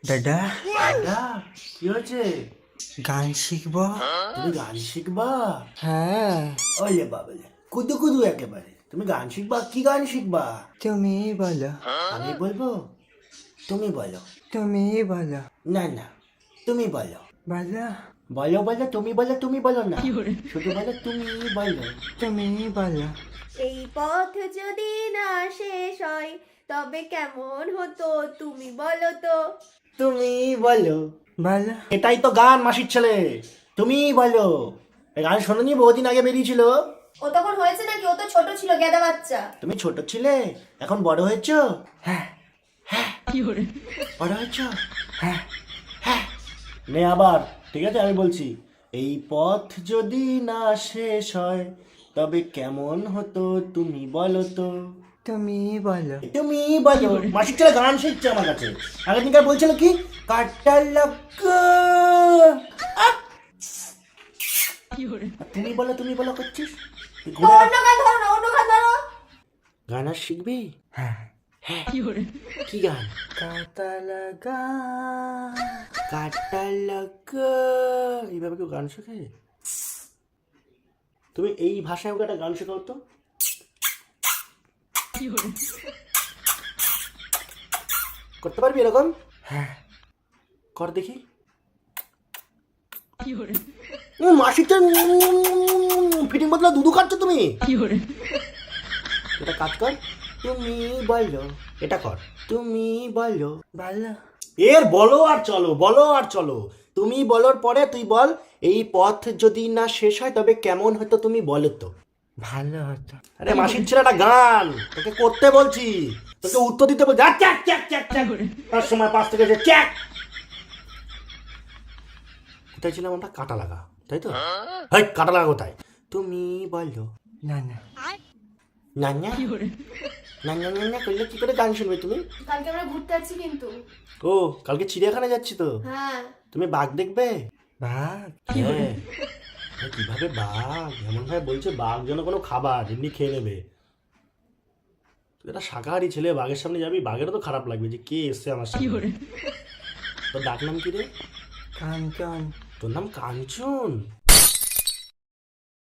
দাদা দাদা কি হয়েছে? গান শিখবো? তুমি গান শিখবা? হ্যাঁ, ওলে বাবলে কুদু কুদু একেবারে। তুমি গান শিখবা? কি গান শিখবা? তুমি বলো, আমি বলবো? তুমি বলো। তুমি বলো, না না, তুমি বলো। বলো, বলো বলো, তুমি বলো, তুমি বলো না, শুধু বলো তুমি বলো। তুমি বলো। এই পথ যদি না শেষ হয় তবে কেমন হতো তুমি বলো তো। তুমি বলো। বলো, এটাই তো গান, মাসির ছেলে। তুমি বলো। এই গান শোনোনি? বহুদিন আগে বেরিয়েছিল। ও তখন হয়েছে নাকি? ও তো ছোট ছিল, গেদা বাচ্চা। তুমি ছোট ছিলে, এখন বড় হয়েছো। হ্যাঁ হ্যাঁ, বড় হয়েছো। হ্যাঁ হ্যাঁ। নে আবার, ঠিক আছে আমি বলছি। এই পথ যদি না শেষ হয় তবে কেমন হতো তুমি বলো তো। তুমি বলো। তুমি বলো। মাসিক ছেলে গান শিখছে আমার কাছে। আগের দিনকার বলছিল কি, কাটা লাগা। আহ! আর তুমি বলো করছিস। এই ঘোড়া অন্য গান ধরো না, অন্য গান ধরো। গান আর শিখবি? হ্যাঁ, হ্যাঁ, কি গান? কাটা লাগা। কাটা লাগা। এইভাবে কেউ গান শেখে? তুমি এই ভাষায় ওকে একটা গান শেখাও তো। করতে পারবি এরকম? হ্যাঁ, কর দেখি। মাসিটা ফিটিং বদলা দুধু খাচ্ছ তুমি। এটা কাজ কর। তুমি বলো। এটা কর। তুমি বলো। বলো, এর বলো আর চলো, বলো আর চলো। তুমি বলার পরে তুই বল, এই পথ যদি না শেষ হয় তবে কেমন হতো তুমি বলো তো। ভালো হতো। আরে মাসির ছেলেটা গান তোকে করতে বলছি, তোকে উত্তর দিতে বলছি। আর চ্যাক চ্যাক চ্যাক চ্যাক, তার সময় পাশ থেকে যে চ্যাক। কোথায় ছিলাম আমরা? কাটা লাগা, তাই তো? হাই, কাটা লাগা কোথায়? তুমি বলো। না না, না না না না না না করলে কি করে গান শুনবে তুমি? কালকে আমরা ঘুরতে যাচ্ছি কিন্তু। ও, কালকে চিড়িয়াখানা যাচ্ছি তো। হ্যাঁ। তুমি বাঘ দেখবে? বাঘ? হ্যাঁ। আরে কিভাবে বাঘ এমন ভাবে বলছে, বাঘ যেন কোনো খাবার এমনি খেয়ে নেবে। তুই একটা শাকাহারি ছেলে, বাঘের সামনে যাবি, বাঘেরও তো খারাপ লাগবে যে কে এসছে আমার সামনে। তোর ডাক নাম কি রে? কাঞ্চন। তোর নাম কাঞ্চন?